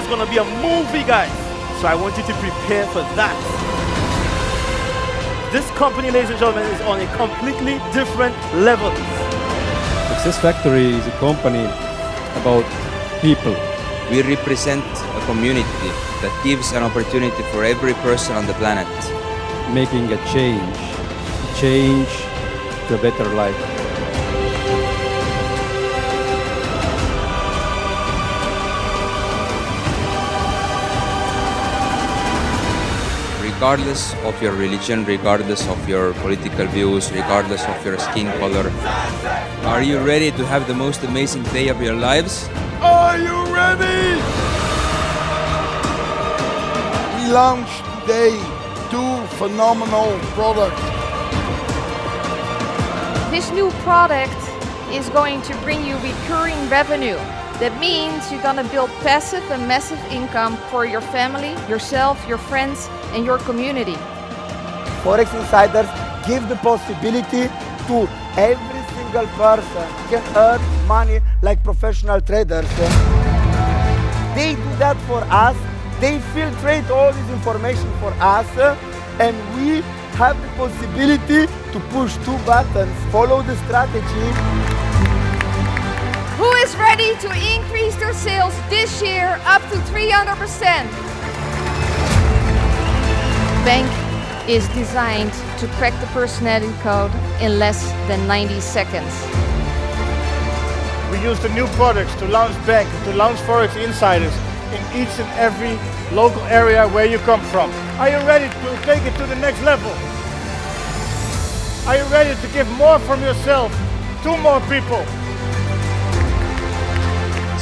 There's gonna be a movie, guys. So I want you to prepare for that. This company, ladies and gentlemen, is on a completely different level. Success Factory is a company about people. We represent a community that gives an opportunity for every person on the planet. Making a change to a better life. Regardless of your religion, regardless of your political views, regardless of your skin color, are you ready to have the most amazing day of your lives? Are you ready? We launched today 2 phenomenal products. This new product is going to bring you recurring revenue. That means you're gonna build passive and massive income for your family, yourself, your friends, and your community. Forex Insiders give the possibility to every single person can earn money like professional traders. They do that for us. They filtrate all this information for us, and we have the possibility to push 2 buttons, follow the strategy. Who is ready to increase their sales this year up to 300%? Bank is designed to crack the personality code in less than 90 seconds. We use the new products to launch Bank, to launch Forex Insiders in each and every local area where you come from. Are you ready to take it to the next level? Are you ready to give more from yourself to more people?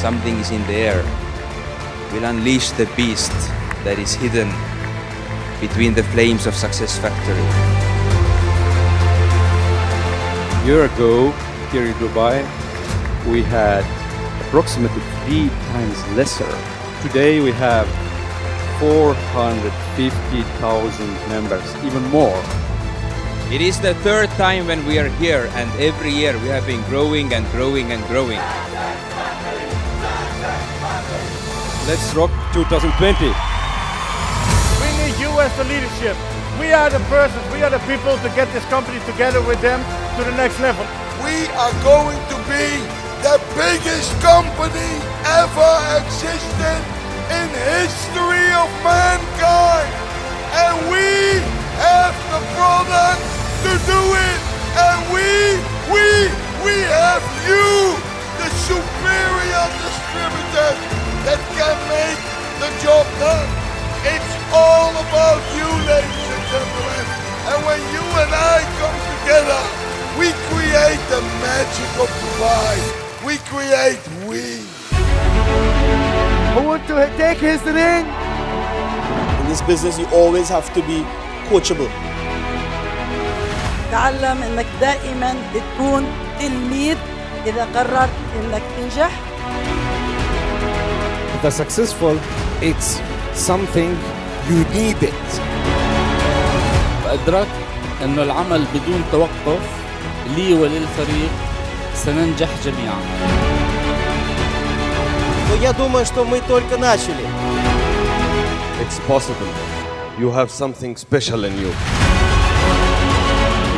Something is in the air. We'll unleash the beast that is hidden between the flames of Success Factory. A year ago, here in Dubai, we had approximately 3 times lesser. Today we have 450,000 members, even more. It is the 3rd time when we are here, and every year we have been growing and growing and growing. Let's rock 2020. We need you as the leadership. We are the persons, we are the people to get this company together with them to the next level. We are going to be the biggest company ever existed in history of mankind. And we have the product to do it. And we have you, the superior distributor that can make the job done. It's all about you, ladies and gentlemen. And when you and I come together, we create the magic of Dubai. We create we. Who want to take his ring? In this business, you always have to be coachable. تعلم انك دائما تكون تلميذ اذا قررت انك تنجح. The successful, it's something you need it. وأدركت أن العمل بدون توقف لي وللفريق سننجح جميعا. Но я думаю, что мы только начали. It's possible. You have something special in you.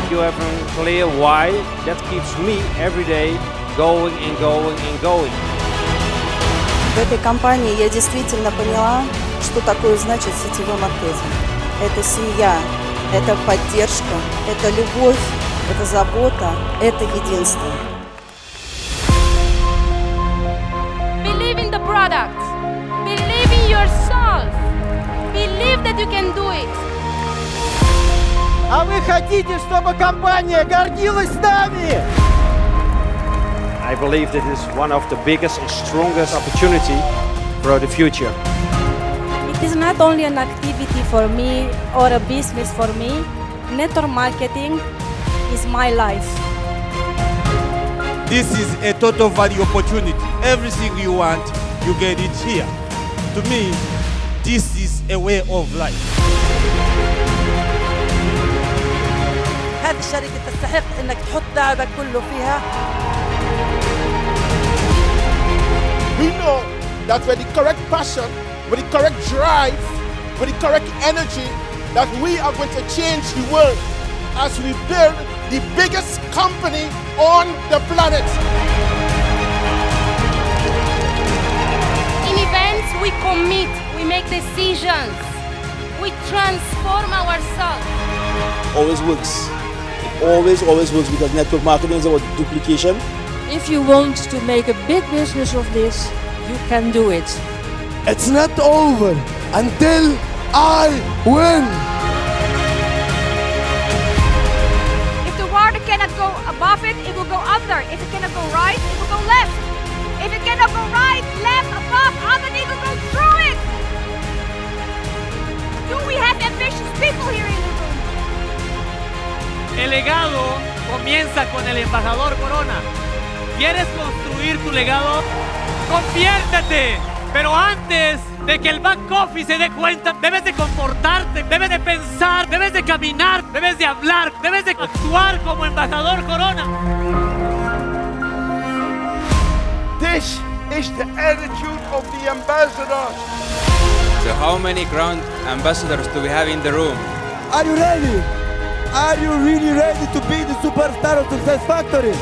If you have a clear why, that keeps me every day going and going and going. В этой компании я действительно поняла, что такое значит сетевой маркетинг. Это семья, это поддержка, это любовь, это забота, это единство. Believe in the product. Believe in yourself. Believe that you can do it. А вы хотите, чтобы компания гордилась нами? I believe that is one of the biggest and strongest opportunity for the future. It is not only an activity for me or a business for me. Network marketing is my life. This is a total value opportunity. Everything you want, you get it here. To me, this is a way of life. هذه الشركة تستحق انك تحط تعبك كله فيها. We know that with the correct passion with the correct drive, with the correct energy, that we are going to change the world as we build the biggest company on the planet. In events, we commit, we make decisions, we transform ourselves. Always works. It always works because network marketing is about duplication. If you want to make a big business of this, you can do it. It's not over until I win. If the water cannot go above it, it will go under. If it cannot go right, it will go left. If it cannot go right, left, above, underneath, it will go through it. Do we have ambitious people here in the room? El legado comienza con el embajador Corona. ¿Quieres construir tu legado? ¡Conviértete! Pero antes de que el back office se dé cuenta, debes de comportarte, debes de pensar, debes de caminar, debes de hablar, debes de actuar como embajador Corona. This is the attitude of the ambassadors. So how many ground ambassadors do we have in the room? Are you ready? Are you really ready to be the superstar of Success Factory?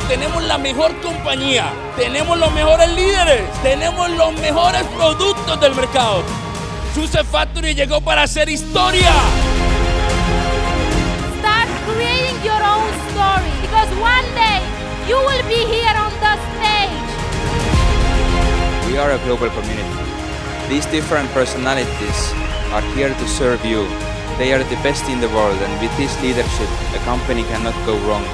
Tenemos la mejor compañía, tenemos los mejores líderes, tenemos los mejores productos del mercado. Success Factory llegó para hacer historia. Start creating your own story, because one day you will be here on the stage. We are a global community. These different personalities are here to serve you. They are the best in the world, and with this leadership, a company cannot go wrong.